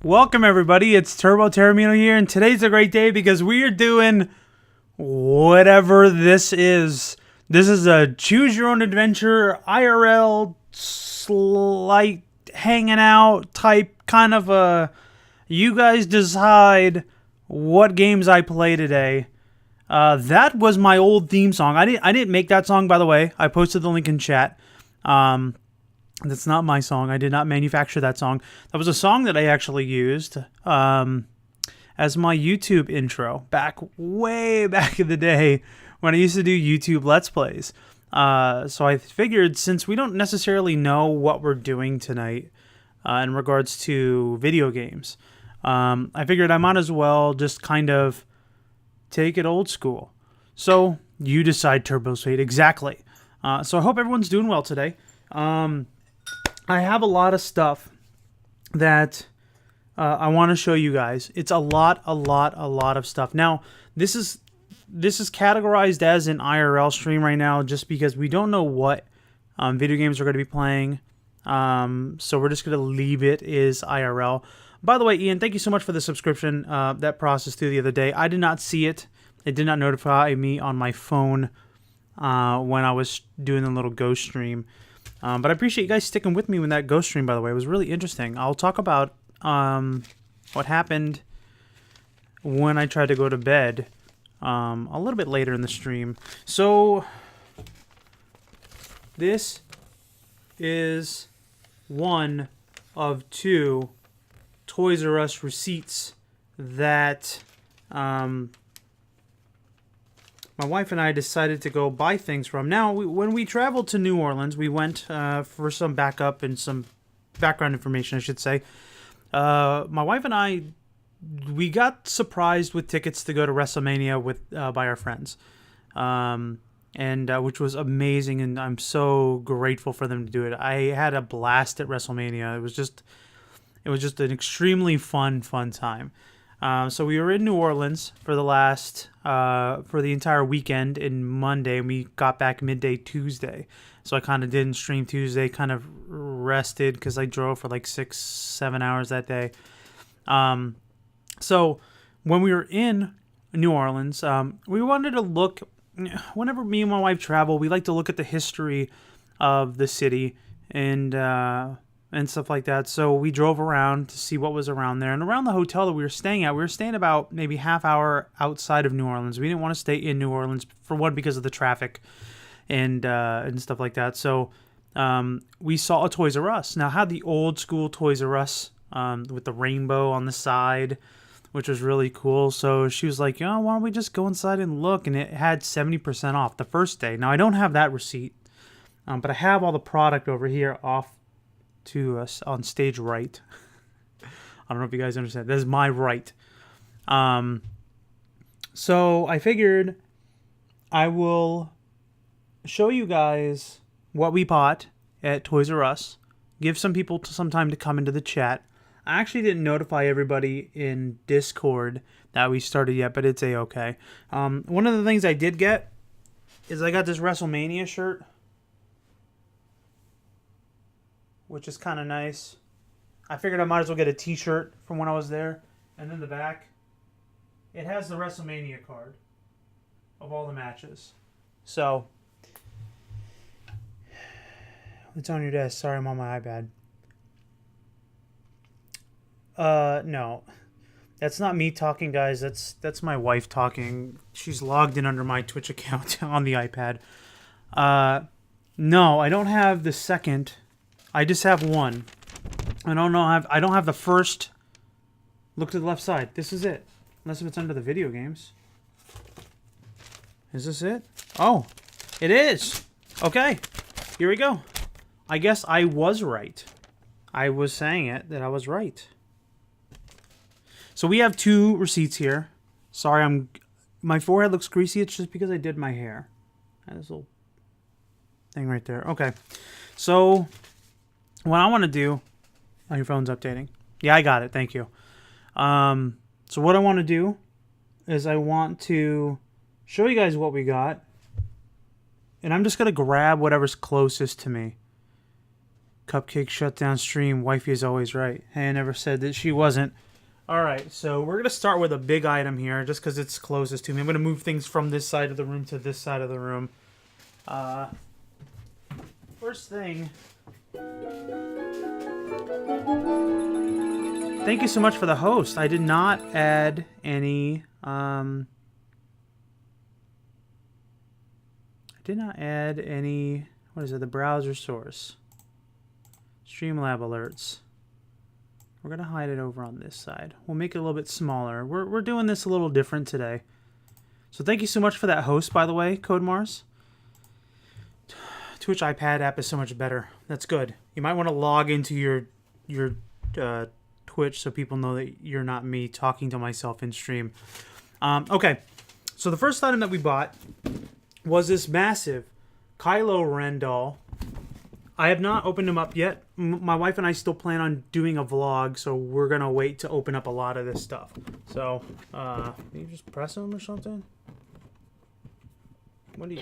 Welcome everybody, it's Turbo Terramino here, and today's a great day because we are doing whatever this is. This is a choose your own adventure, IRL, slight hanging out type, kind of a, you guys decide what games I play today. That was my old theme song. I didn't make that song, by the way. I posted the link in chat. That's not my song. I did not manufacture that song. That was a song that I actually used as my YouTube intro way back in the day when I used to do YouTube Let's Plays. So I figured, since we don't necessarily know what we're doing tonight in regards to video games, I figured I might as well just kind of take it old school. So you decide, Turbo's fate. Exactly. So I hope everyone's doing well today. I have a lot of stuff that I want to show you guys. It's a lot of stuff. Now, this is categorized as an IRL stream right now, just because we don't know what video games we're going to be playing. So we're just going to leave it as IRL. By the way, Ian, thank you so much for the subscription that processed through the other day. I did not see it. It did not notify me on my phone when I was doing the little ghost stream. But I appreciate you guys sticking with me with that ghost stream, by the way. It was really interesting. I'll talk about what happened when I tried to go to bed a little bit later in the stream. So, this is one of two Toys R Us receipts that my wife and I decided to go buy things from. Now, when we traveled to New Orleans, we went for some backup and some background information, I should say. My wife and I, we got surprised with tickets to go to WrestleMania by our friends, and which was amazing, and I'm so grateful for them to do it. I had a blast at WrestleMania. It was just an extremely fun time. So we were in New Orleans for the entire weekend and Monday, and we got back midday Tuesday. So I kind of didn't stream Tuesday, kind of rested because I drove for like 6-7 hours that day. So when we were in New Orleans, we wanted to look, whenever me and my wife travel, we like to look at the history of the city and stuff like that. So we drove around to see what was around there. And around the hotel that we were staying at, we were staying about maybe half hour outside of New Orleans. We didn't want to stay in New Orleans, for one, because of the traffic and stuff like that. So we saw a Toys R Us. Now, it had the old school Toys R Us with the rainbow on the side, which was really cool. So she was like, why don't we just go inside and look? And it had 70% off the first day. Now, I don't have that receipt, but I have all the product over here off to us on stage right. I don't know if you guys understand. That is my right. So I figured I will show you guys what we bought at Toys R Us. Give some people some time to come into the chat. I actually didn't notify everybody in Discord that we started yet, but it's a-okay. One of the things I did get is I got this WrestleMania shirt, which is kind of nice. I figured I might as well get a t-shirt from when I was there. And then the back, it has the WrestleMania card of all the matches. So, it's on your desk. Sorry, I'm on my iPad. No. That's not me talking, guys. That's my wife talking. She's logged in under my Twitch account on the iPad. No, I don't have the second. I just have one. I don't have the first. Look to the left side. This is it. Unless if it's under the video games. Is this it? Oh, it is. Okay, here we go. I guess I was right. I was saying it that I was right. So we have two receipts here. Sorry, my forehead looks greasy. It's just because I did my hair. This little thing right there. Okay, so what I want to do... Oh, your phone's updating. Yeah, I got it. Thank you. So what I want to do is I want to show you guys what we got. And I'm just going to grab whatever's closest to me. Cupcake shut down stream. Wifey is always right. Hey, I never said that she wasn't. Alright, so we're going to start with a big item here, just because it's closest to me. I'm going to move things from this side of the room to this side of the room. First thing... Thank you so much for the host. I did not add any... I did not add any... What is it? The browser source. Streamlab alerts. We're going to hide it over on this side. We'll make it a little bit smaller. We're doing this a little different today. So thank you so much for that host, by the way, Code Mars. Twitch iPad app is so much better. That's good. You might want to log into your Twitch so people know that you're not me talking to myself in stream. Okay, so the first item that we bought was this massive Kylo Ren doll. I have not opened him up yet. My wife and I still plan on doing a vlog, so we're going to wait to open up a lot of this stuff. So, can you just press him or something? What do you...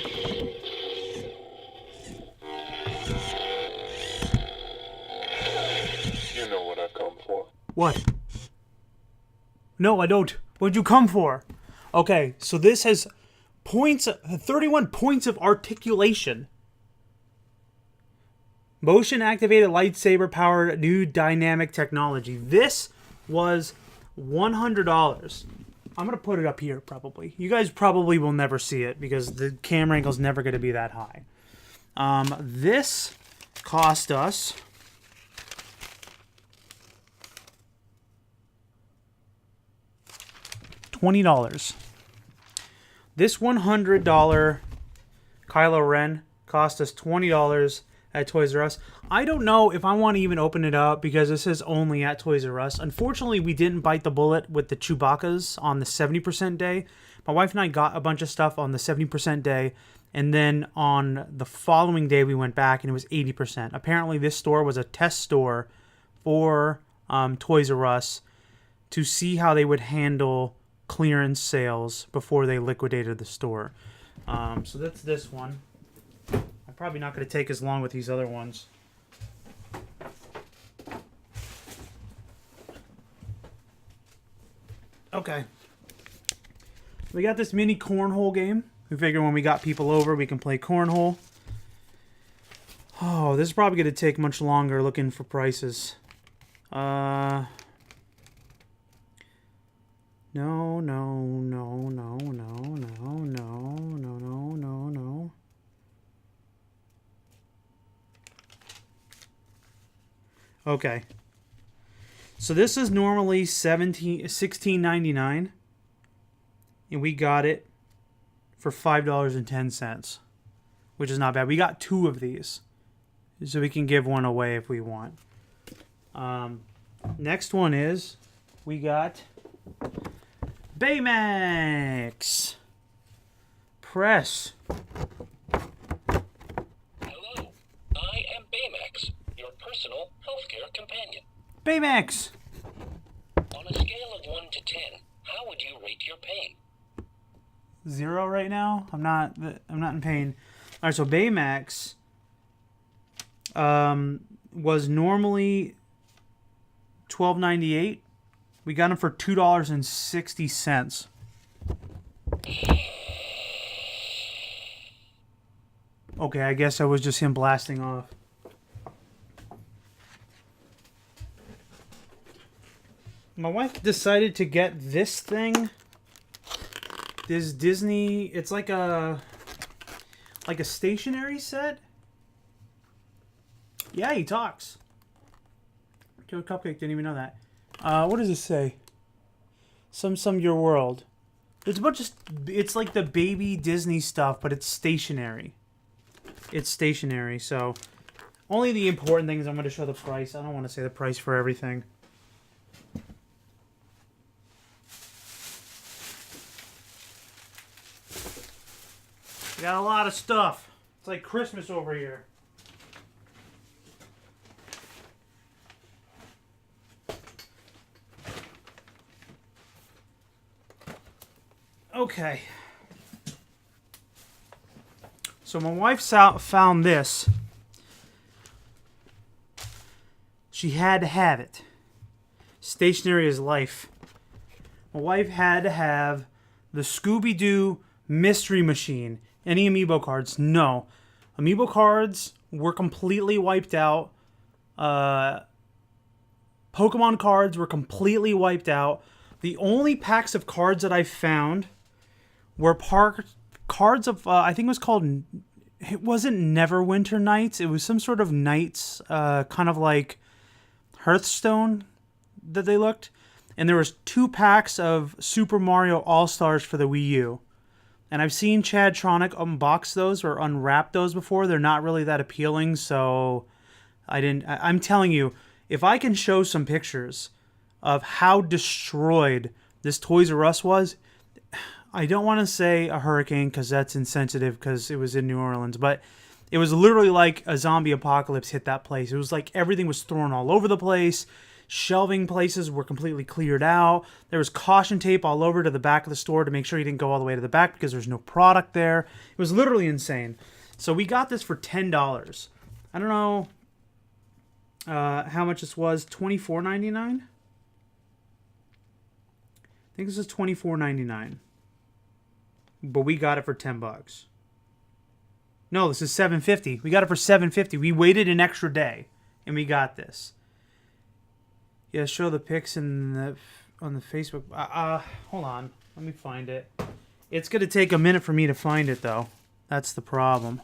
You know what I come for. What? No, I don't. What'd you come for? Okay, so this has 31 points of articulation. Motion-activated lightsaber-powered new dynamic technology. This was $100. I'm going to put it up here, probably. You guys probably will never see it, because the camera angle's never going to be that high. This cost us... $20. This $100 Kylo Ren cost us $20 at Toys R Us. I don't know if I want to even open it up because this is only at Toys R Us. Unfortunately, we didn't bite the bullet with the Chewbacca's on the 70% day. My wife and I got a bunch of stuff on the 70% day, and then on the following day we went back and it was 80%. Apparently this store was a test store for Toys R Us to see how they would handle clearance sales before they liquidated the store. So that's this one. I'm probably not going to take as long with these other ones. Okay. We got this mini cornhole game. We figure when we got people over, we can play cornhole. Oh, this is probably going to take much longer looking for prices. No. Okay. So this is normally $16.99, and we got it for $5.10, which is not bad. We got 2 of these, so we can give one away if we want. Next one is we got Baymax Press. Hello, I am Baymax, your personal healthcare companion. Baymax! On a scale of 1 to 10, how would you rate your pain? 0 right now. I'm not in pain. All right, so Baymax was normally $12.98. We got him for $2.60. Okay, I guess that was just him blasting off. My wife decided to get this thing. This Disney, it's like a stationery set. Yeah, he talks. Joe Cupcake didn't even know that. What does it say? Some Your World. It's a bunch of, it's like the baby Disney stuff, but it's stationary. It's stationary, so only the important things I'm going to show the price. I don't want to say the price for everything. We got a lot of stuff. It's like Christmas over here. Okay. So my wife found this. She had to have it. Stationary is life. My wife had to have the Scooby-Doo Mystery Machine. Any amiibo cards? No. Amiibo cards were completely wiped out. Pokemon cards were completely wiped out. The only packs of cards that I found were cards of, I think it was called, it wasn't Neverwinter Nights. It was some sort of Nights, kind of like Hearthstone that they looked. And there was 2 packs of Super Mario All-Stars for the Wii U. And I've seen Chad Tronic unbox those or unwrap those before. They're not really that appealing, so I'm telling you, if I can show some pictures of how destroyed this Toys R Us was, I don't want to say a hurricane because that's insensitive because it was in New Orleans, but it was literally like a zombie apocalypse hit that place. It was like everything was thrown all over the place. Shelving places were completely cleared out. There was caution tape all over to the back of the store to make sure you didn't go all the way to the back because there's no product there. It was literally insane. So we got this for $10. I don't know how much this was. $24.99? I think this is $24.99. But we got it for $10. No, this is $7.50. We got it for $7.50. We waited an extra day and we got this. Yeah, show the pics on the Facebook. Hold on. Let me find it. It's going to take a minute for me to find it, though. That's the problem.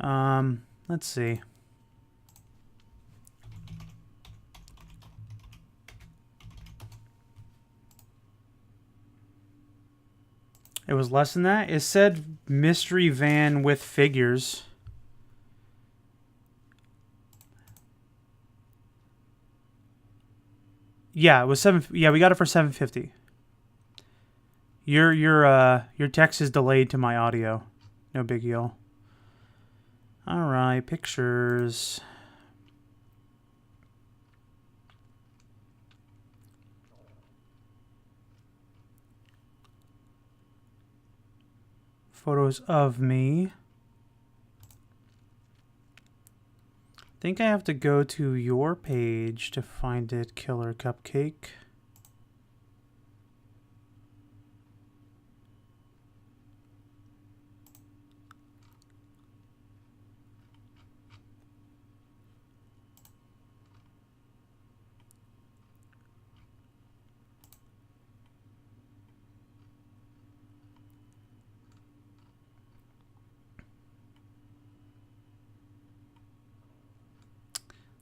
Let's see. It was less than that? It said mystery van with figures. Yeah, it was Yeah, we got it for $7.50. Your text is delayed to my audio. No big deal. All right, pictures. Photos of me. I think I have to go to your page to find it, Killer Cupcake.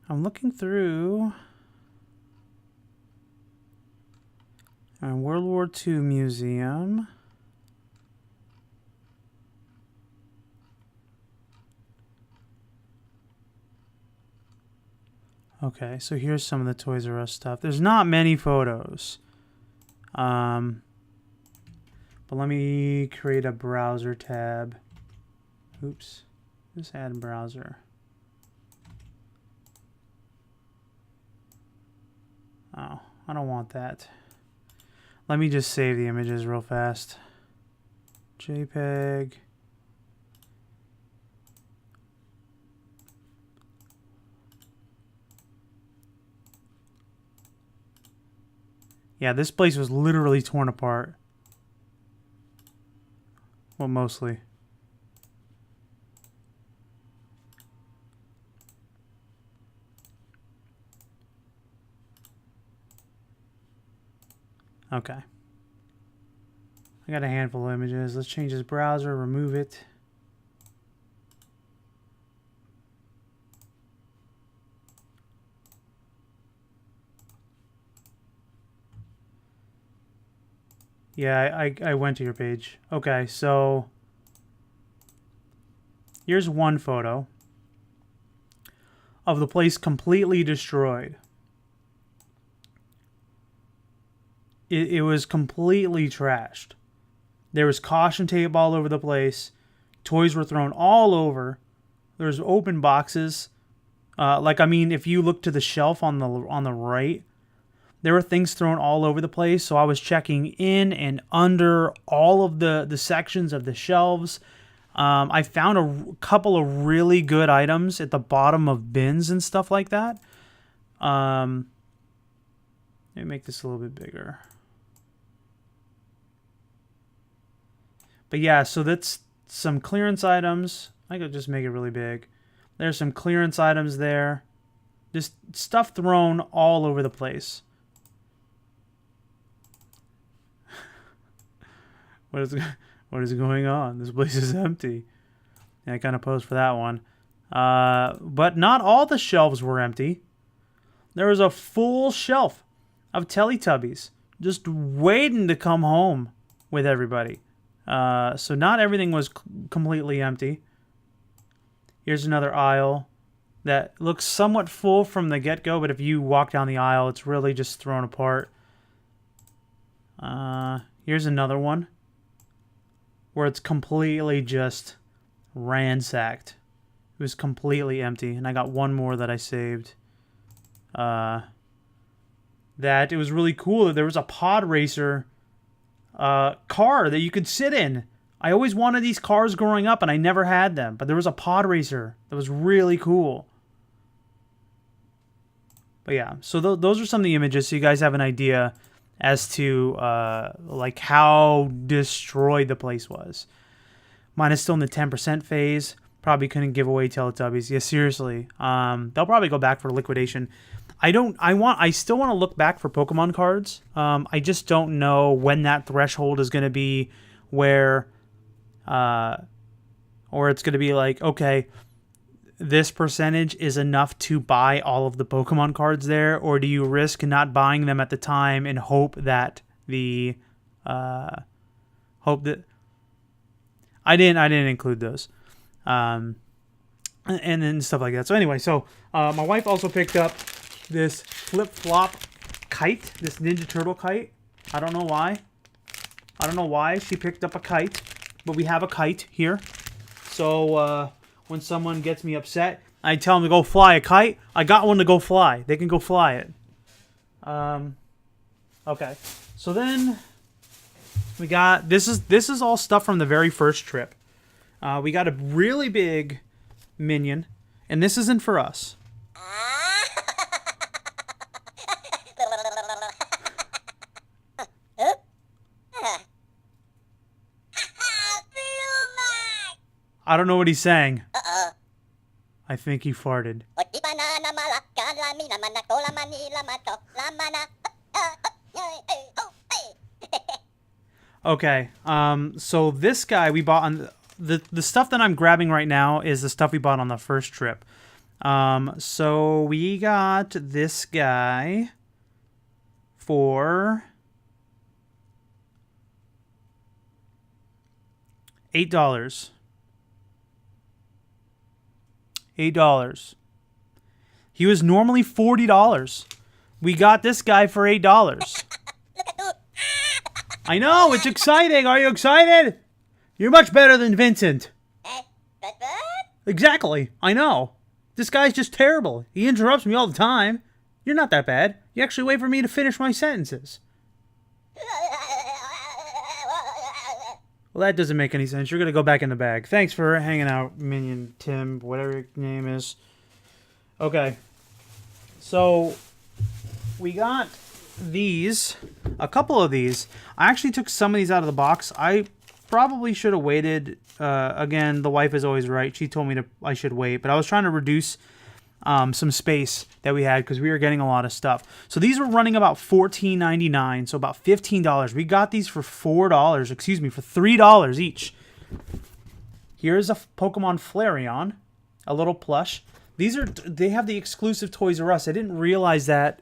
I'm looking through World War II Museum. Okay, so here's some of the Toys R Us stuff. There's not many photos. But let me create a browser tab. Oops. Just add browser. Oh, I don't want that. Let me just save the images real fast. JPEG. Yeah, this place was literally torn apart. Well, mostly. Okay. I got a handful of images. Let's change this browser, remove it. Yeah, I went to your page. Okay, so here's one photo of the place completely destroyed. It was completely trashed. There was caution tape all over the place. Toys were thrown all over. There's open boxes. If you look to the shelf on the right, there were things thrown all over the place. So I was checking in and under all of the sections of the shelves. I found a couple of really good items at the bottom of bins and stuff like that. Let me make this a little bit bigger. But yeah, so that's some clearance items. I could just make it really big. There's some clearance items there. Just stuff thrown all over the place. What is going on? This place is empty. Yeah, I kind of posed for that one. But not all the shelves were empty. There was a full shelf of Teletubbies just waiting to come home with everybody. So not everything was completely empty. Here's another aisle that looks somewhat full from the get-go, but if you walk down the aisle, it's really just thrown apart. Here's another one where it's completely just ransacked. It was completely empty, and I got one more that I saved. That it was really cool that there was a pod racer car that you could sit in. I always wanted these cars growing up, and I never had them, but there was a pod racer that was really cool. But yeah, so those are some of the images, so you guys have an idea as to like how destroyed the place was. Mine is still in the 10% phase. Probably couldn't give away Teletubbies. Yeah, seriously. They'll probably go back for liquidation. I still want to look back for Pokemon cards. I just don't know when that threshold is going to be where or it's going to be like, okay, this percentage is enough to buy all of the Pokemon cards there, or do you risk not buying them at the time and hope that I didn't include those. And then stuff like that. So anyway, my wife also picked up this flip-flop kite, this Ninja Turtle kite. I don't know why. She picked up a kite, but we have a kite here. So when someone gets me upset, I tell them to go fly a kite. I got one to go fly. They can go fly it. Okay. So then we got this is all stuff from the very first trip. We got a really big minion, and this isn't for us. I don't know what he's saying. I think he farted. Okay, so this guy we bought on the stuff that I'm grabbing right now is the stuff we bought on the first trip. So we got this guy for $8. $8. He was normally $40. We got this guy for $8. I know, it's exciting. Are you excited? You're much better than Vincent. Exactly. I know. This guy's just terrible. He interrupts me all the time. You're not that bad. You actually wait for me to finish my sentences. Well, that doesn't make any sense. You're going to go back in the bag. Thanks for hanging out, Minion Tim, whatever your name is. Okay. So, we got these. A couple of these. I actually took some of these out of the box. I probably should have waited. Again, the wife is always right. She told me I should wait. But I was trying to reduce some space that we had because we were getting a lot of stuff. So these were running about $14.99, so about $15. We got these for for $3 each. Here's a Pokemon Flareon, a little plush. They have the exclusive Toys R Us. I didn't realize that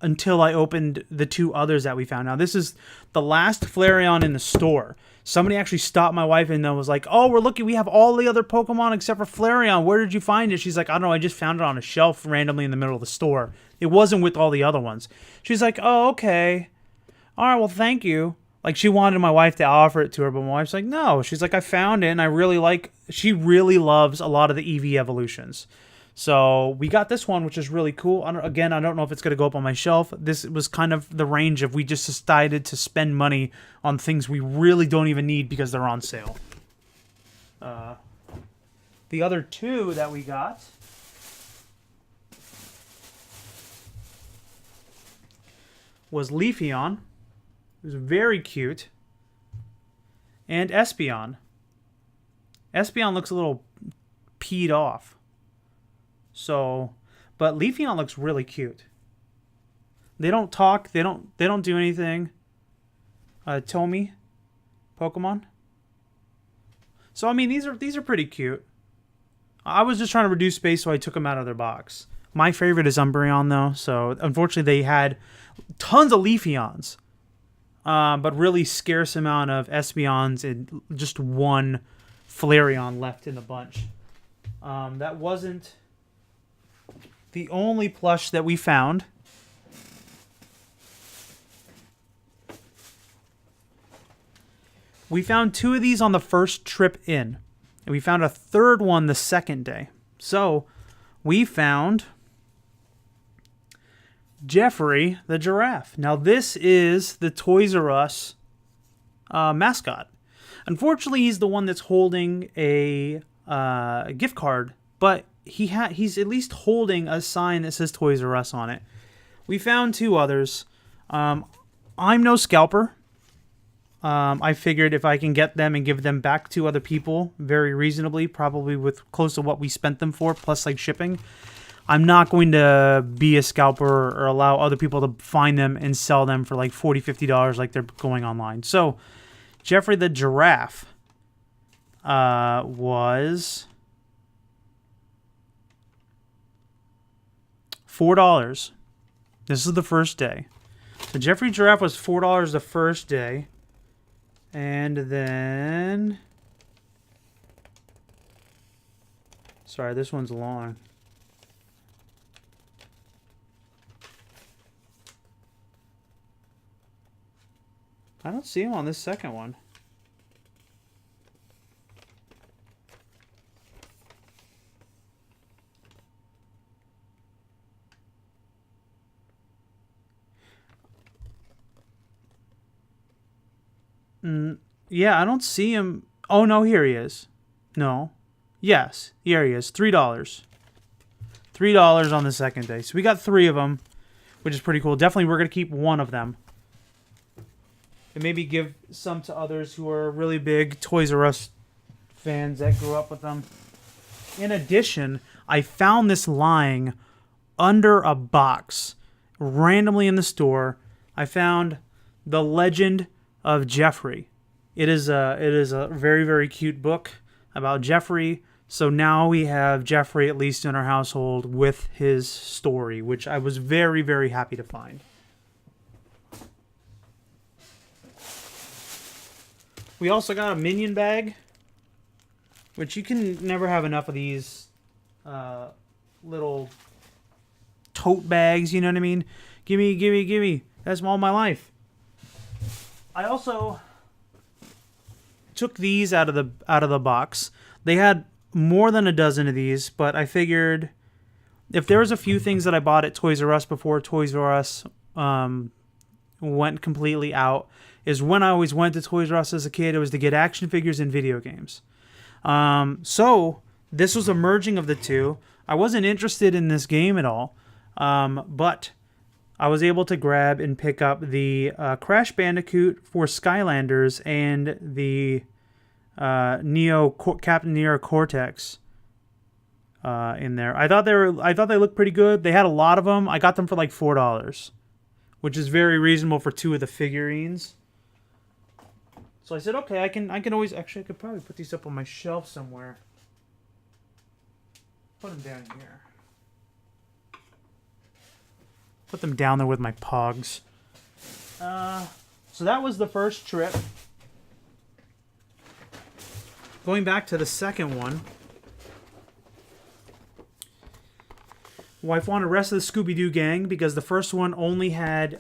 until I opened the two others that we found. Now this is the last Flareon in the store. Somebody actually stopped my wife and was like, "Oh, we have all the other Pokemon except for Flareon. Where did you find it?" She's like, "I don't know. I just found it on a shelf randomly in the middle of the store. It wasn't with all the other ones." She's like, "Oh, okay. All right, well, thank you." Like, she wanted my wife to offer it to her, but my wife's like, "No." She's like, "I found it, and she really loves a lot of the Eevee evolutions." So we got this one, which is really cool. I don't know if it's going to go up on my shelf. This was kind of the range of we just decided to spend money on things we really don't even need because they're on sale. The other two that we got was Leafeon. It was very cute. And Espeon. Espeon looks a little peed off. So, but Leafeon looks really cute. They don't talk. They don't do anything. Tomy, Pokemon. So I mean, these are pretty cute. I was just trying to reduce space, so I took them out of their box. My favorite is Umbreon, though. So unfortunately, they had tons of Leafeons, but really scarce amount of Espeons and just one Flareon left in the bunch. That wasn't the only plush that we found. We found two of these on the first trip in, and we found a third one the second day. So we found Jeffrey the giraffe. Now this is the Toys R Us mascot. Unfortunately, he's the one that's holding a gift card, but he's at least holding a sign that says Toys R Us on it. We found two others. I'm no scalper. I figured if I can get them and give them back to other people very reasonably, probably with close to what we spent them for, plus like shipping, I'm not going to be a scalper or allow other people to find them and sell them for like $40, $50 like they're going online. So Jeffrey the giraffe was $4. This is the first day. So Jeffrey giraffe was $4 the first day. And then... Sorry, this one's long. I don't see him on this second one. Yeah, I don't see him. Oh, no, here he is. No. Yes, here he is. $3. $3 on the second day. So we got 3 of them, which is pretty cool. Definitely we're going to keep one of them. And maybe give some to others who are really big Toys R Us fans that grew up with them. In addition, I found this lying under a box randomly in the store. I found The Legend of Jeffrey. It is a very, very cute book about Jeffrey. So now we have Jeffrey at least in our household with his story, which I was very, very happy to find. We also got a Minion bag, which you can never have enough of these little tote bags, you know what I mean? Gimme, gimme, gimme. That's all my life. I also took these out of the box. They had more than a dozen of these, but I figured if there was a few things that I bought at Toys R Us before Toys R Us went completely out, is when I always went to Toys R Us as a kid, it was to get action figures and video games. So this was a merging of the two. I wasn't interested in this game at all, but I was able to grab and pick up the Crash Bandicoot for Skylanders and the Captain Neo Cortex in there. I thought they looked pretty good. They had a lot of them. I got them for like $4, which is very reasonable for 2 of the figurines. So I said, okay, I can always actually I could probably put these up on my shelf somewhere. Put them down here. Put them down there with my pogs. So that was the first trip. Going back to the second one. Wife wanted the rest of the Scooby-Doo gang because the first one only had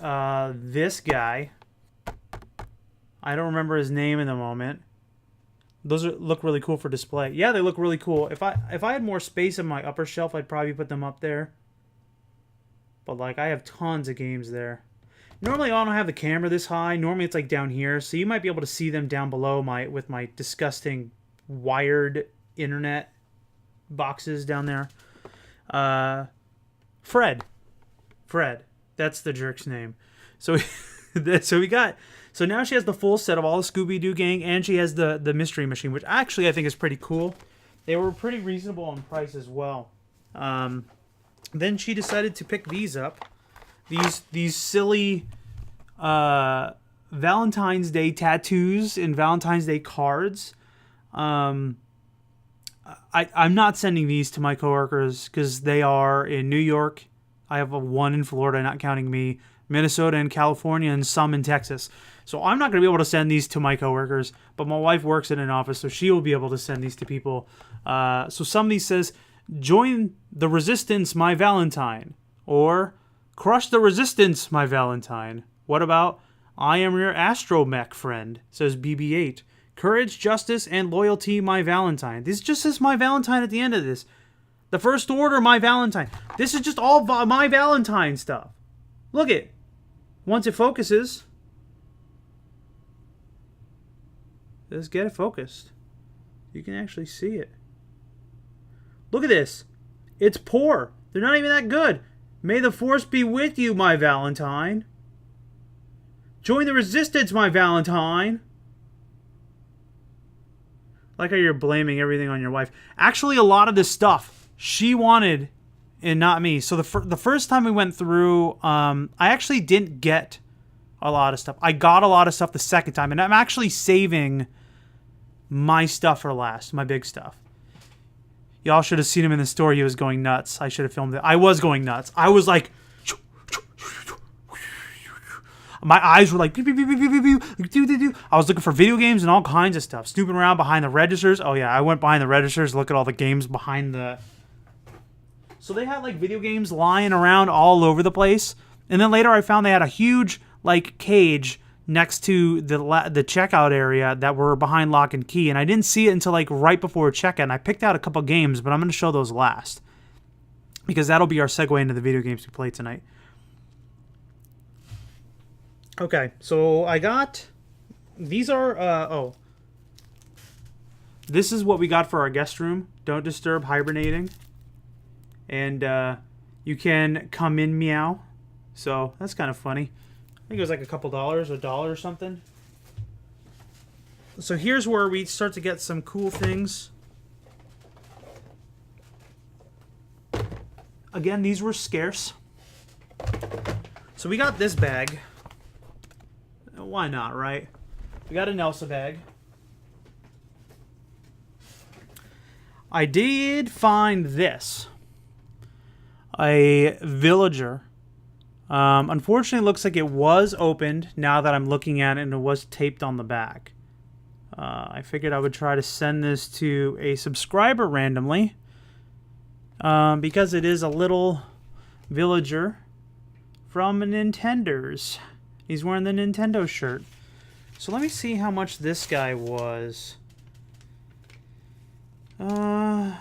this guy. I don't remember his name in the moment. Those look really cool for display. Yeah, they look really cool. If I had more space in my upper shelf, I'd probably put them up there. But like I have tons of games there. Normally I don't have the camera this high. Normally it's like down here, so you might be able to see them down below with my disgusting wired internet boxes down there. Fred. That's the jerk's name. So so now she has the full set of all the Scooby-Doo gang, and she has the Mystery Machine, which actually I think is pretty cool. They were pretty reasonable on price as well. Then she decided to pick these up. These silly Valentine's Day tattoos and Valentine's Day cards. I'm not sending these to my coworkers because they are in New York. I have one in Florida, not counting me, Minnesota and California, and some in Texas. So I'm not going to be able to send these to my coworkers, but my wife works in an office, so she will be able to send these to people. So some of these says, "Join the resistance, my Valentine," or "Crush the resistance, my Valentine." What about "I am your astromech friend," says BB-8. "Courage, justice, and loyalty, my Valentine." This just says my Valentine at the end of this. "The First Order, my Valentine." This is just all my Valentine stuff. Look it. Once it focuses. Let's get it focused. You can actually see it. Look at this. It's poor. They're not even that good. "May the Force be with you, my Valentine." "Join the resistance, my Valentine." Like how you're blaming everything on your wife. Actually, a lot of this stuff she wanted and not me. So the first time we went through, I actually didn't get a lot of stuff. I got a lot of stuff the second time, and I'm actually saving my stuff for last, my big stuff. Y'all should have seen him in the store. He was going nuts. I should have filmed it. I was going nuts. I was like, my eyes were like, pew, pew, pew, pew, pew, pew, pew, pew, pew. I was looking for video games and all kinds of stuff. Snooping around behind the registers. Oh yeah, I went behind the registers, look at all the games behind the... So they had like video games lying around all over the place. And then later I found they had a huge like cage next to the checkout area that were behind lock and key. And I didn't see it until like right before checkout. And I picked out a couple games, but I'm going to show those last. Because that'll be our segue into the video games we play tonight. Okay, so I got... These are... This is what we got for our guest room. Don't disturb hibernating. And you can come in meow. So that's kind of funny. I think it was like a couple dollars, $1 or something. So here's where we start to get some cool things. Again, these were scarce. So we got this bag. Why not, right? We got an Elsa bag. I did find this. A villager. Unfortunately, it looks like it was opened now that I'm looking at it, and it was taped on the back. I figured I would try to send this to a subscriber randomly. Because it is a little villager from Nintendo's. He's wearing the Nintendo shirt. So let me see how much this guy was. $2.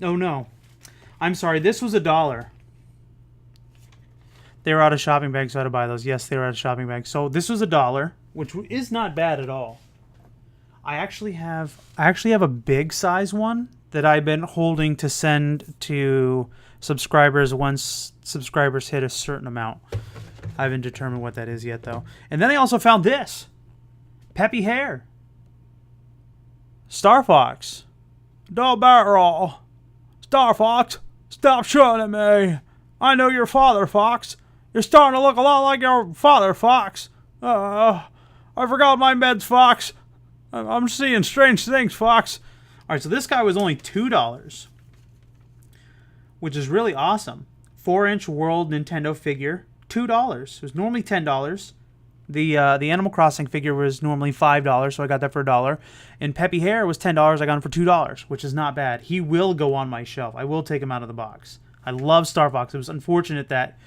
Oh no. I'm sorry, this was $1. They were out of shopping bags, so I had to buy those. Yes, they were out of shopping bags. So this was $1, which is not bad at all. I actually have a big size one that I've been holding to send to subscribers once subscribers hit a certain amount. I haven't determined what that is yet, though. And then I also found this. Peppy Hair. Star Fox. Don't barrel. Star Fox, stop shooting at me. I know your father, Fox. You're starting to look a lot like your father, Fox. I forgot my meds, Fox. I'm seeing strange things, Fox. Alright, so this guy was only $2, which is really awesome. 4-inch World Nintendo figure, $2. It was normally $10. The Animal Crossing figure was normally $5, so I got that for $1. And Peppy Hair was $10. I got him for $2, which is not bad. He will go on my shelf. I will take him out of the box. I love Star Fox. It was unfortunate that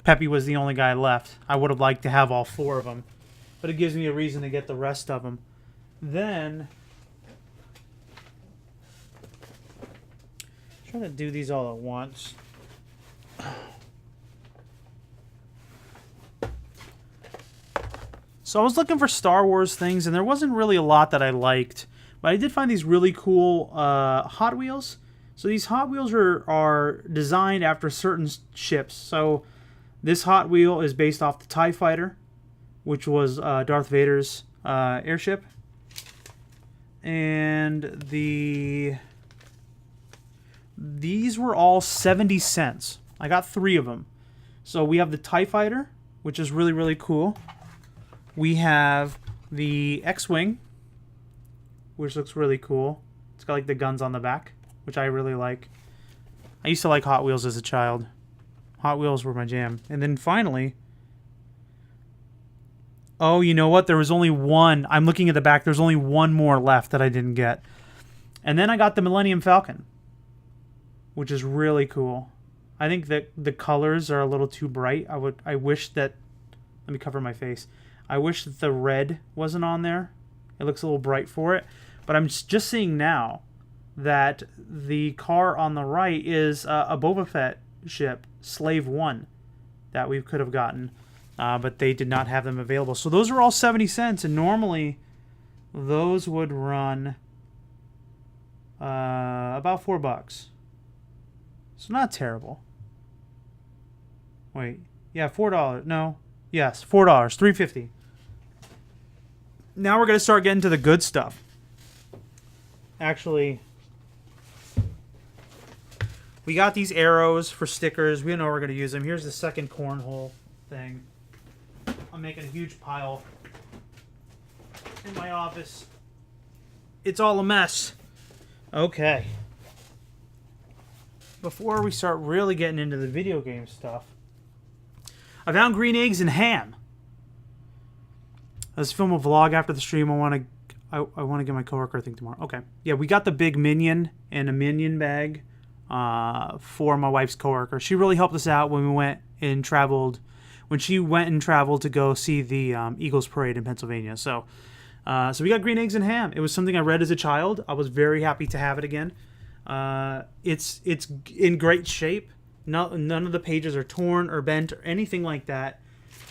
Peppy was the only guy left. I would have liked to have all 4 of them, but it gives me a reason to get the rest of them. Then, I'm trying to do these all at once. So I was looking for Star Wars things, and there wasn't really a lot that I liked. But I did find these really cool Hot Wheels. So these Hot Wheels are designed after certain ships. So this Hot Wheel is based off the TIE Fighter, which was Darth Vader's airship. And these were all 70 cents. I got 3 of them. So we have the TIE Fighter, which is really, really cool. We have the X-Wing, which looks really cool. It's got like the guns on the back, which I really like. I used to like Hot Wheels as a child. Hot Wheels were my jam. And then finally, oh, you know what? There was only one. I'm looking at the back. There's only one more left that I didn't get. And then I got the Millennium Falcon, which is really cool. I think that the colors are a little too bright. I wish that, let me cover my face. I wish that the red wasn't on there. It looks a little bright for it. But I'm just seeing now that the car on the right is a Boba Fett ship, Slave 1, that we could have gotten. But they did not have them available. So those are all 70 cents. And normally those would run about $4. So not terrible. Wait. Yeah, $4. No. Yes, $4. $3.50. Now we're going to start getting to the good stuff. Actually, we got these arrows for stickers. We know we're going to use them. Here's the second cornhole thing. I'm making a huge pile in my office. It's all a mess. Okay. Before we start really getting into the video game stuff, I found green eggs and ham. Let's film a vlog after the stream. I want to get my coworker a thing tomorrow. Okay. Yeah, we got the big Minion and a Minion bag for my wife's coworker. She really helped us out when we went and traveled. When she went and traveled to go see the Eagles Parade in Pennsylvania. So we got green eggs and ham. It was something I read as a child. I was very happy to have it again. It's in great shape. None of the pages are torn or bent or anything like that.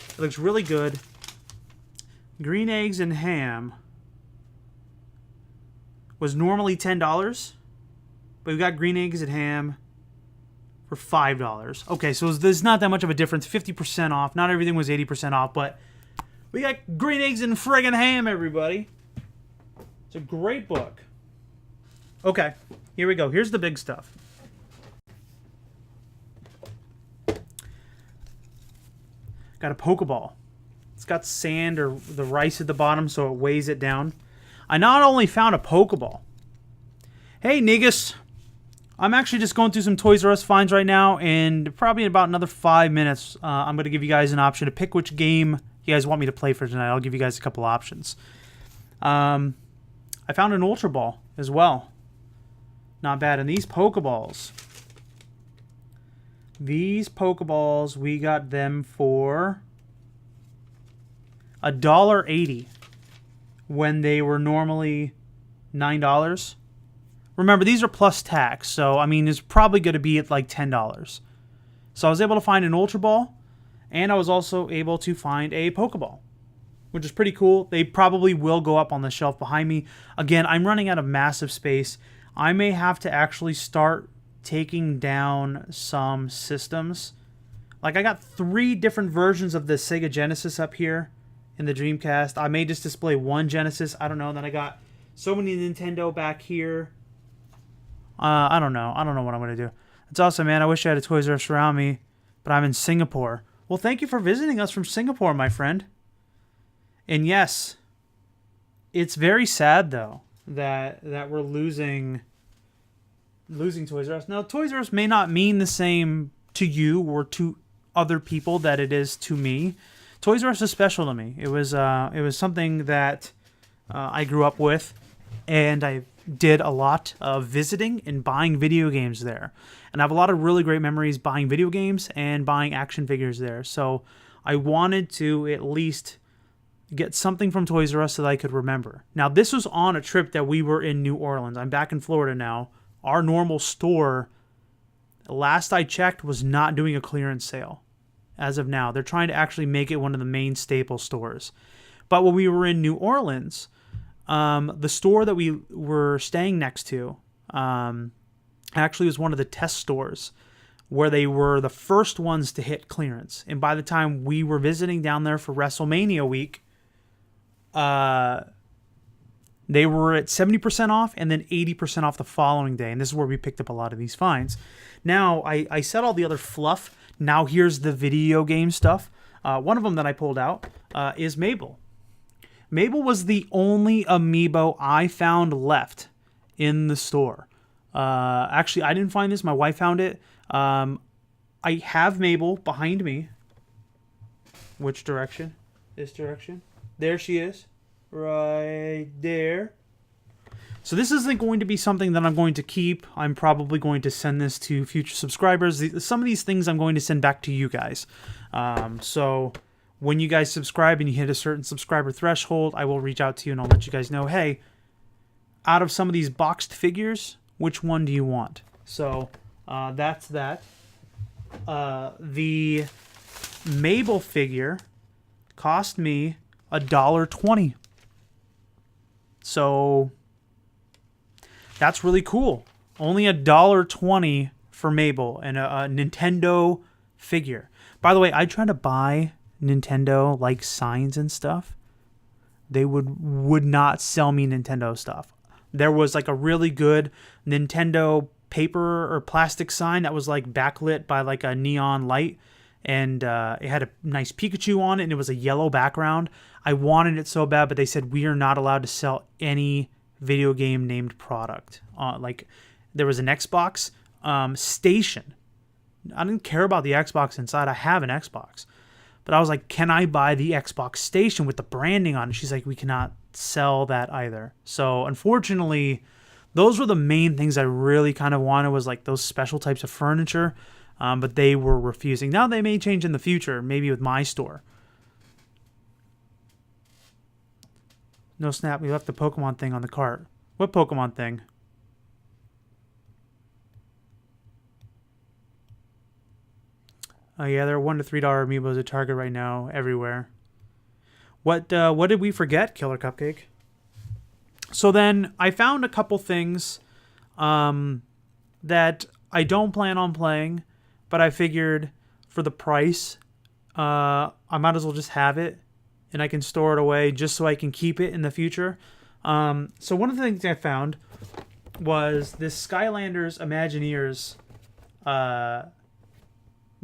It looks really good. Green eggs and ham was normally $10, but we got green eggs and ham for $5. Okay, so there's not that much of a difference. 50% off. Not everything was 80% off, but we got green eggs and friggin' ham, everybody. It's a great book. Okay, here we go. Here's the big stuff. Got a Pokeball. It's got sand or the rice at the bottom, so it weighs it down. I not only found a Pokeball. Hey, Negus. I'm actually just going through some Toys R Us finds right now, and probably in about another 5 minutes, I'm going to give you guys an option to pick which game you guys want me to play for tonight. I'll give you guys a couple options. I found an Ultra Ball as well. Not bad. And these Pokeballs. We got them for $1.80 when they were normally $9. Remember, these are plus tax, so, I mean, it's probably going to be at like $10. So I was able to find an Ultra Ball, and I was also able to find a Pokeball, which is pretty cool. They probably will go up on the shelf behind me. Again, I'm running out of massive space. I may have to actually start taking down some systems. Like, I got 3 different versions of the Sega Genesis up here in the Dreamcast. I may just display one Genesis. I don't know. And then I got so many Nintendo back here. I don't know. I don't know what I'm going to do. It's awesome, man. I wish I had a Toys R Us around me, but I'm in Singapore. Well, thank you for visiting us from Singapore, my friend. And yes, it's very sad, though, that we're losing Toys R Us. Now, Toys R Us may not mean the same to you or to other people that it is to me. Toys R Us is special to me. It was something that I grew up with, and I did a lot of visiting and buying video games there. And I have a lot of really great memories buying video games and buying action figures there. So I wanted to at least get something from Toys R Us that I could remember. Now, this was on a trip that we were in New Orleans. I'm back in Florida now. Our normal store, last I checked, was not doing a clearance sale. As of now, they're trying to actually make it one of the main staple stores. But when we were in New Orleans, the store that we were staying next to actually was one of the test stores where they were the first ones to hit clearance. And by the time we were visiting down there for WrestleMania week, they were at 70% off and then 80% off the following day. And this is where we picked up a lot of these finds. Now, I said all the other fluff. Now here's the video game stuff. One of them that I pulled out is Mabel. Mabel was the only amiibo I found left in the store. Actually, I didn't find this. My wife found it. I have Mabel behind me. Which direction? This direction. There she is. Right there. So this isn't going to be something that I'm going to keep. I'm probably going to send this to future subscribers. Some of these things I'm going to send back to you guys. So when you guys subscribe and you hit a certain subscriber threshold, I will reach out to you and I'll let you guys know, hey, out of some of these boxed figures, which one do you want? So that's that. The Mabel figure cost me $1.20. So that's really cool. Only $1.20 for Mabel and a Nintendo figure. By the way, I tried to buy Nintendo like signs and stuff. They would not sell me Nintendo stuff. There was like a really good Nintendo paper or plastic sign that was like backlit by like a neon light, and it had a nice Pikachu on it, and it was a yellow background. I wanted it so bad, but they said we are not allowed to sell any video game named product. Like there was an Xbox station. I didn't care about the Xbox inside. I have an Xbox, but I was like, can I buy the Xbox station with the branding on it? She's like, we cannot sell that either. So unfortunately, those were the main things I really kind of wanted, was like those special types of furniture. But they were refusing. Now they may change in the future, maybe with my store. No snap, we left the Pokemon thing on the cart. What Pokemon thing? Oh yeah, there are $1 to $3 amiibos at Target right now, everywhere. What did we forget, Killer Cupcake? So then I found a couple things that I don't plan on playing, but I figured for the price, I might as well just have it, and I can store it away just so I can keep it in the future. So one of the things I found was this Skylanders Imagineers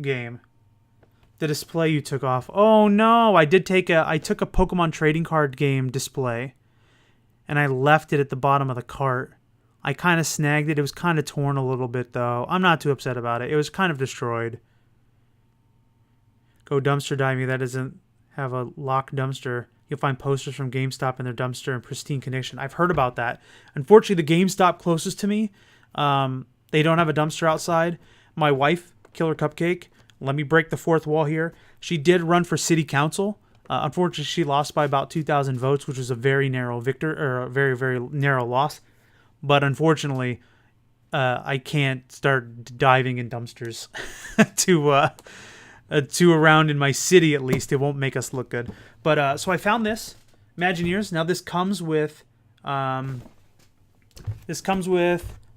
game. The display you took off. Oh no, I took a Pokemon trading card game display, and I left it at the bottom of the cart. I kind of snagged it. It was kind of torn a little bit, though. I'm not too upset about it. It was kind of destroyed. Go dumpster diving. That doesn't have a locked dumpster. You'll find posters from GameStop in their dumpster in pristine condition. I've heard about that. Unfortunately, the GameStop closest to me, they don't have a dumpster outside. My wife, Killer Cupcake, let me break the fourth wall here. She did run for city council. Unfortunately, she lost by about 2,000 votes, which was a very narrow a very, very narrow loss. But unfortunately, I can't start diving in dumpsters to around in my city. At least it won't make us look good. But so I found this Imagineers. Now this comes with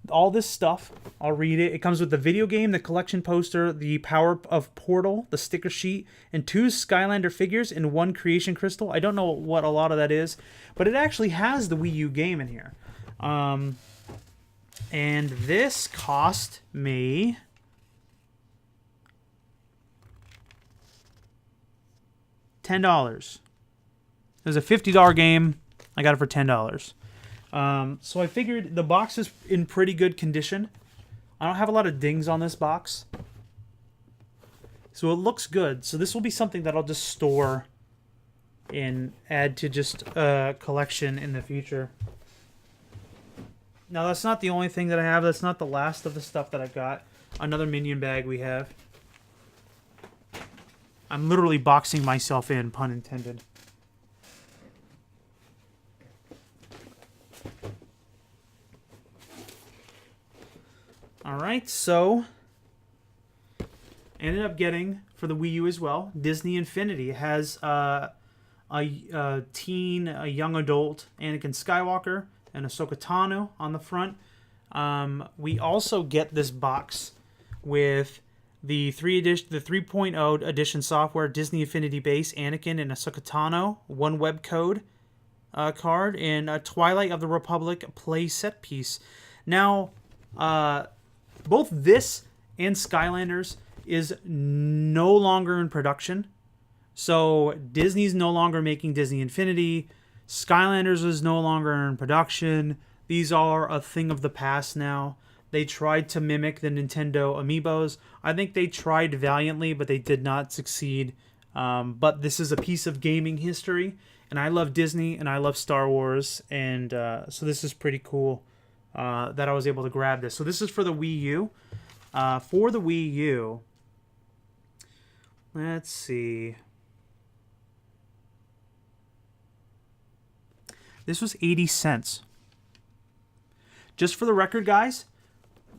all this stuff. I'll read it. It comes with the video game, the collection poster, the Power of Portal, the sticker sheet, and 2 Skylander figures and 1 creation crystal. I don't know what a lot of that is, but it actually has the Wii U game in here. And this cost me $10. It was a $50 game. I got it for $10. So I figured the box is in pretty good condition. I don't have a lot of dings on this box, so it looks good. So this will be something that I'll just store and add to just a collection in the future. Now, that's not the only thing that I have. That's not the last of the stuff that I've got. Another Minion bag we have. I'm literally boxing myself in, pun intended. All right, so ended up getting for the Wii U as well. Disney Infinity. It has a teen, a young adult Anakin Skywalker and Ahsoka Tano on the front. We also get this box with the 3.0 edition software, Disney Infinity Base, Anakin and Ahsoka Tano, one web code card, and a Twilight of the Republic play set piece. Now, both this and Skylanders is no longer in production. So Disney's no longer making Disney Infinity. Skylanders is no longer in production. These are a thing of the past now. They tried to mimic the Nintendo Amiibos. I think they tried valiantly, but they did not succeed. But this is a piece of gaming history. And I love Disney and I love Star Wars. And so this is pretty cool that I was able to grab this. So this is for the Wii U. For the Wii U, let's see. This was 80 cents. Just for the record, guys,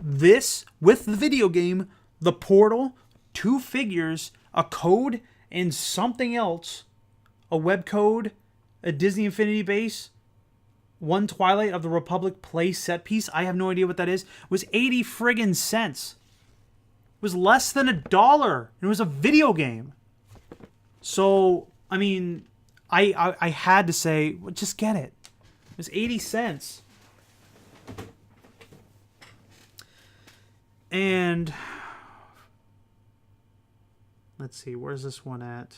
this, with the video game, the Portal, 2 figures, a code, and something else, a web code, a Disney Infinity Base, one Twilight of the Republic play set piece, I have no idea what that is, was 80 friggin' cents. It was less than $1. It was a video game. So, I mean, I had to say, well, just get it. It was 80 cents. And let's see, where's this one at?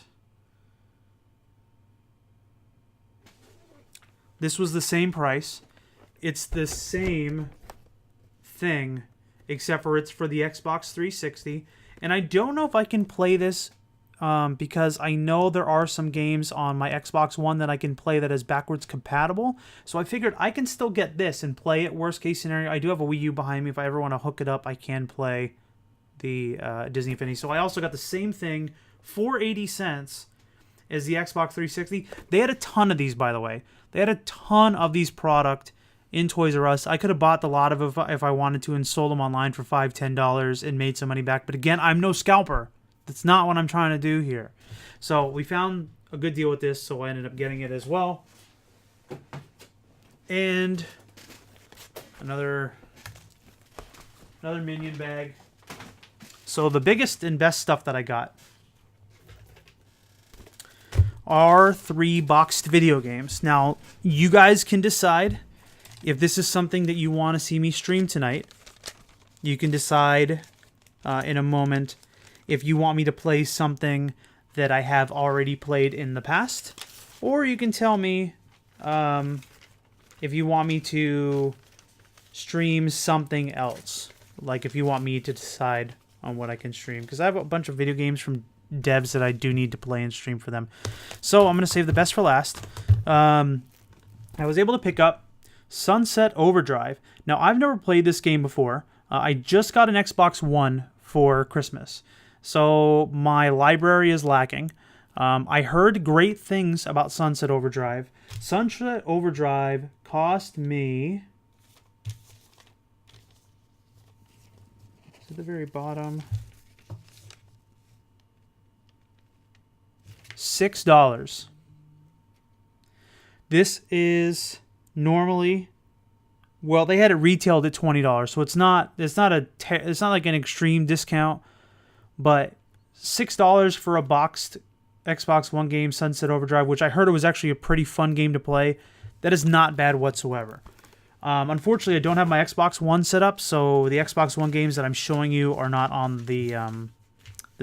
This was the same price. It's the same thing, except for it's for the Xbox 360. And I don't know if I can play this because I know there are some games on my Xbox One that I can play that is backwards compatible. So I figured I can still get this and play it. Worst case scenario, I do have a Wii U behind me. If I ever want to hook it up, I can play the Disney Infinity. So I also got the same thing for 80 cents as the Xbox 360. They had a ton of these, by the way. They had a ton of these product in Toys R Us. I could have bought a lot of it if I wanted to and sold them online for $5, $10 and made some money back. But again, I'm no scalper. That's not what I'm trying to do here. So we found a good deal with this, so I ended up getting it as well. And another Minion bag. So the biggest and best stuff that I got are 3 boxed video games. Now, you guys can decide if this is something that you want to see me stream tonight. You can decide in a moment if you want me to play something that I have already played in the past. Or you can tell me if you want me to stream something else. Like if you want me to decide on what I can stream. Because I have a bunch of video games from devs that I do need to play and stream for them. So I'm going to save the best for last. I was able to pick up Sunset Overdrive. Now, I've never played this game before. I just got an Xbox One for Christmas. So my library is lacking. I heard great things about Sunset Overdrive. Sunset Overdrive cost me... It's at the very bottom. $6. This is normally, well, they had it retailed at $20, so it's not like an extreme discount, but $6 for a boxed Xbox One game, Sunset Overdrive, which I heard it was actually a pretty fun game to play. That is not bad whatsoever. Unfortunately, I don't have my Xbox One set up, so the Xbox One games that I'm showing you are not on the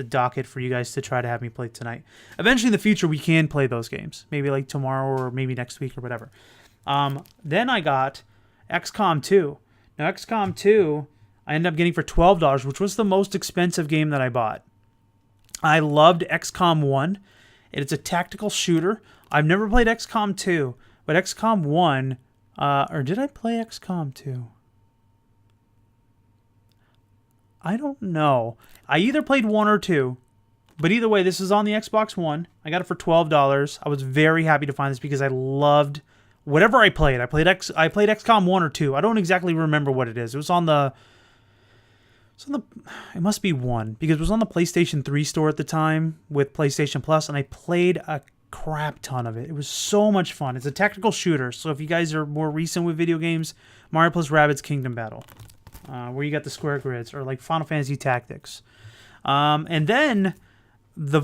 docket for you guys to try to have me play tonight. Eventually in the future, we can play those games. Maybe like tomorrow or maybe next week or whatever. Then I got XCOM 2. Now, XCOM 2, I ended up getting for $12, which was the most expensive game that I bought. I loved XCOM 1. It's a tactical shooter. I've never played XCOM 2, but XCOM 1... or did I play XCOM 2? I don't know. I either played 1 or 2. But either way, this is on the Xbox One. I got it for $12. I was very happy to find this because I loved whatever I played. I played XCOM 1 or 2. I don't exactly remember what it is. It was on the So it must be 1 because it was on the PlayStation 3 store at the time with PlayStation Plus, and I played a crap ton of it. It was so much fun. It's a tactical shooter, so if you guys are more recent with video games, Mario plus Rabbids Kingdom Battle, where you got the square grids, or like Final Fantasy Tactics. And then the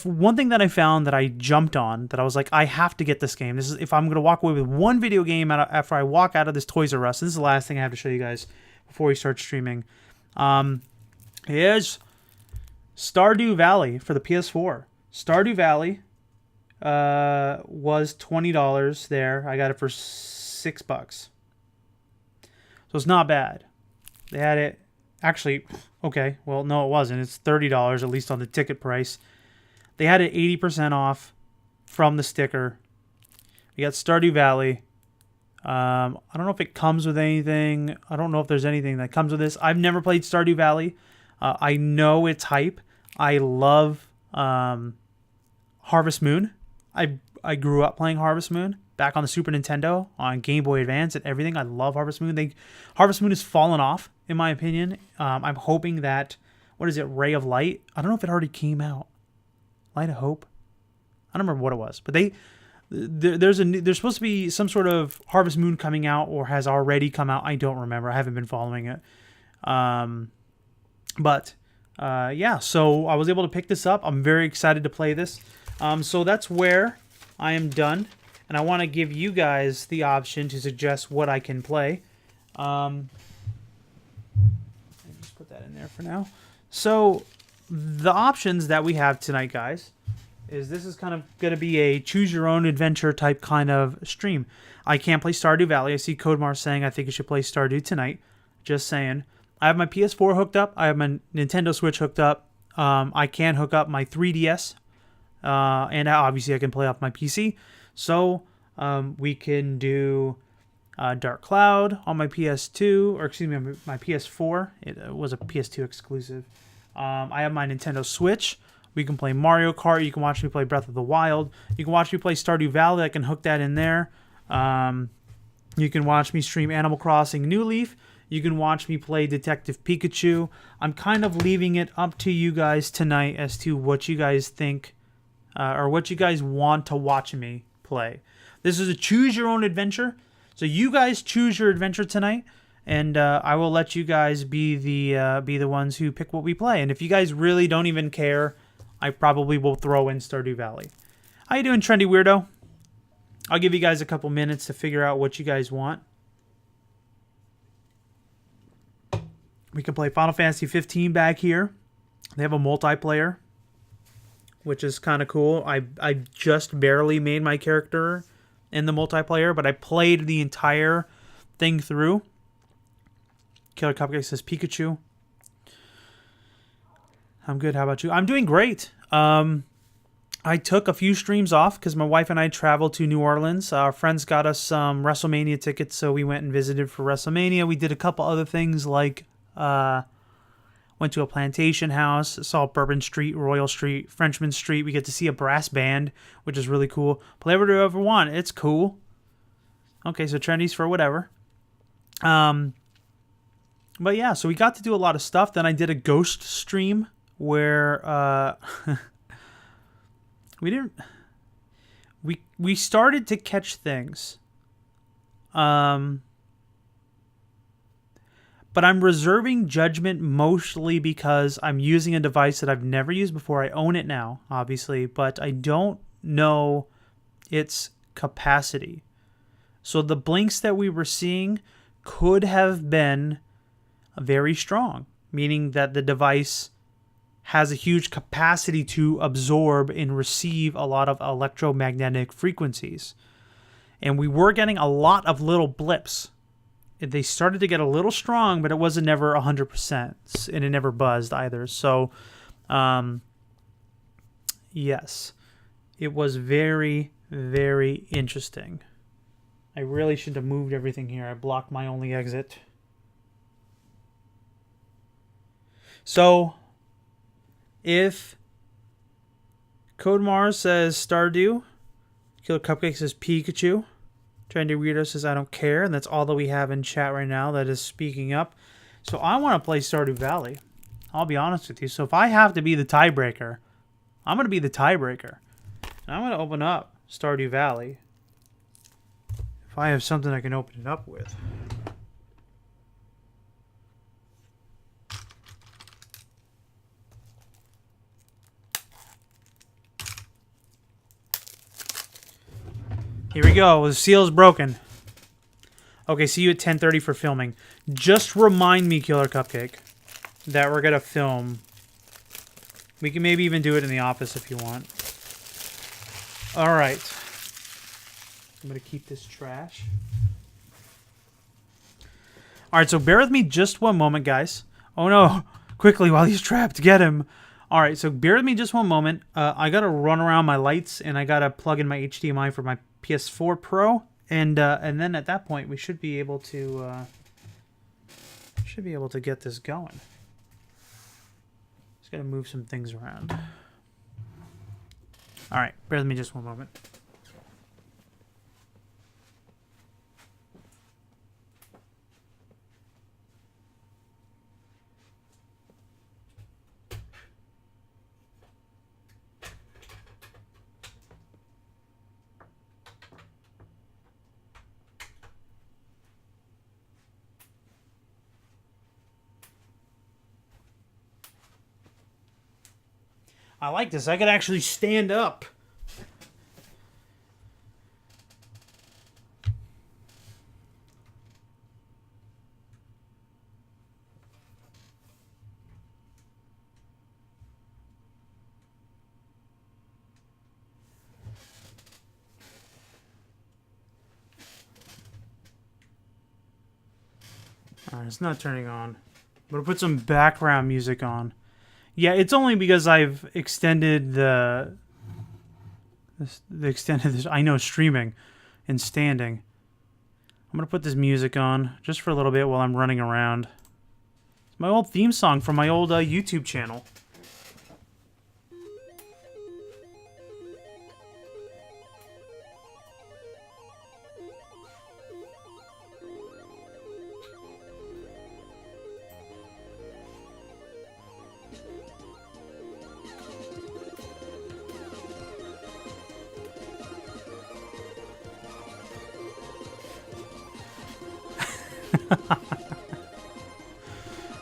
one thing that I found that I jumped on, that I was like, I have to get this game. This is if I'm gonna walk away with one video game after I walk out of this Toys R Us. This is the last thing I have to show you guys before we start streaming. Is Stardew Valley for the PS4. Stardew Valley was $20 there. I got it for $6. So it's not bad. They had it actually, okay, well no it wasn't. It's $30 at least on the ticket price. They had it 80% off from the sticker. You got Stardew Valley. I don't know if it comes with anything. I don't know if there's anything that comes with this. I've never played Stardew Valley. I know it's hype. I love Harvest Moon. I grew up playing Harvest Moon back on the Super Nintendo, on Game Boy Advance and everything. I love Harvest Moon. Harvest Moon has fallen off, in my opinion. I'm hoping that, what is it, Ray of Light? I don't know if it already came out. Light of Hope? I don't remember what it was. But there's supposed to be some sort of Harvest Moon coming out, or has already come out. I don't remember. I haven't been following it. Yeah, so I was able to pick this up. I'm very excited to play this. So that's where I am done. And I want to give you guys the option to suggest what I can play. Let me just put that in there for now. So the options that we have tonight, guys, is this is kind of going to be a choose-your-own-adventure type kind of stream. I can't play Stardew Valley. I see Codemar saying I think you should play Stardew tonight. Just saying. I have my PS4 hooked up. I have my Nintendo Switch hooked up. I can hook up my 3DS. And obviously I can play off my PC. So we can do Dark Cloud on my PS2, or excuse me, my PS4. It was a PS2 exclusive. I have my Nintendo Switch. We can play Mario Kart. You can watch me play Breath of the Wild. You can watch me play Stardew Valley. I can hook that in there. You can watch me stream Animal Crossing New Leaf. You can watch me play Detective Pikachu. I'm kind of leaving it up to you guys tonight as to what you guys think, or what you guys want to watch me play. This is a choose-your-own-adventure. So you guys choose your adventure tonight, and I will let you guys be the ones who pick what we play. And if you guys really don't even care, I probably will throw in Stardew Valley. How you doing, Trendy Weirdo? I'll give you guys a couple minutes to figure out what you guys want. We can play Final Fantasy 15 back here. They have a multiplayer, which is kind of cool. I just barely made my character in the multiplayer, but I played the entire thing through. Killer Cupcake says Pikachu. I'm good. How about you? I'm doing great. I took a few streams off because my wife and I traveled to New Orleans. Our friends got us some WrestleMania tickets, so we went and visited for WrestleMania. We did a couple other things like went to a plantation house, saw Bourbon Street, Royal Street, Frenchman Street. We get to see a brass band, which is really cool. Play whatever you ever want. It's cool. Okay, so trendies for whatever. But yeah, so we got to do a lot of stuff. Then I did a ghost stream where we started to catch things. But I'm reserving judgment mostly because I'm using a device that I've never used before. I own it now, obviously, but I don't know its capacity. So the blinks that we were seeing could have been very strong, meaning that the device has a huge capacity to absorb and receive a lot of electromagnetic frequencies. And we were getting a lot of little blips. They started to get a little strong, but it wasn't never 100%, and it never buzzed either. So, yes, it was very, very interesting. I really should have moved everything here. I blocked my only exit. So, if Codemar says Stardew, Killer Cupcake says Pikachu, Trendy Weirdo says I don't care, and that's all that we have in chat right now that is speaking up. So I want to play Stardew Valley. I'll be honest with you. So if I have to be the tiebreaker, I'm going to be the tiebreaker. And I'm going to open up Stardew Valley. If I have something I can open it up with. Here we go. The seal is broken. Okay, see you at 10:30 for filming. Just remind me, Killer Cupcake, that we're going to film. We can maybe even do it in the office if you want. All right. I'm going to keep this trash. All right, so bear with me just one moment, guys. Oh, no. Quickly, while he's trapped, get him. All right, so bear with me just one moment. I got to run around my lights, and I got to plug in my HDMI for my PS4 Pro. And then at that point, we should be able to get this going. Just got to move some things around. All right, bear with me just one moment. I like this. I could actually stand up. Alright, it's not turning on. I'm going to put some background music on. Yeah, it's only because I've extended the I know, streaming and standing. I'm going to put this music on just for a little bit while I'm running around. It's my old theme song from my old YouTube channel.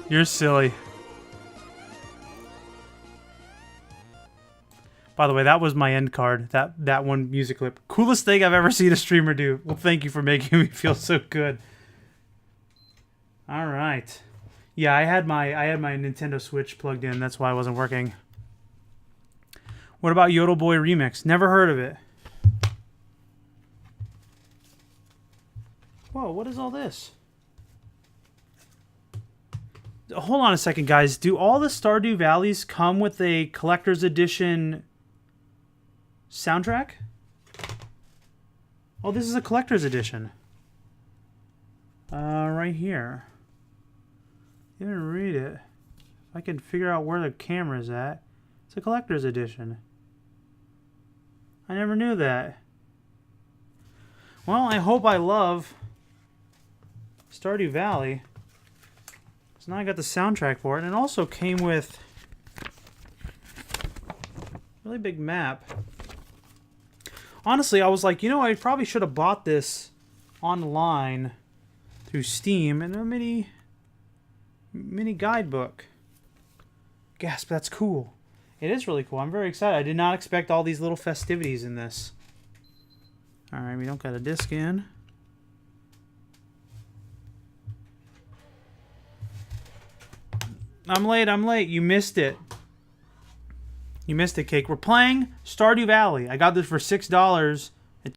You're silly. By the way, that was my end card. That one music clip. Coolest thing I've ever seen a streamer do. Well, thank you for making me feel so good. All right. Yeah, I had my Nintendo Switch plugged in. That's why it wasn't working. What about Yodel Boy Remix? Never heard of it. Whoa, what is all this? Hold on a second, guys. Do all the Stardew Valleys come with a collector's edition soundtrack? Oh, this is a collector's edition. Right here. Didn't read it. If I can figure out where the camera's at. It's a collector's edition. I never knew that. Well, I hope I love Stardew Valley. So now I got the soundtrack for it, and it also came with a really big map. Honestly, I was like, you know, I probably should have bought this online through Steam and a mini guidebook. Gasp, that's cool. It is really cool. I'm very excited. I did not expect all these little festivities in this. Alright, we don't got a disc in. I'm late. You missed it. You missed it, Cake. We're playing Stardew Valley. I got this for $6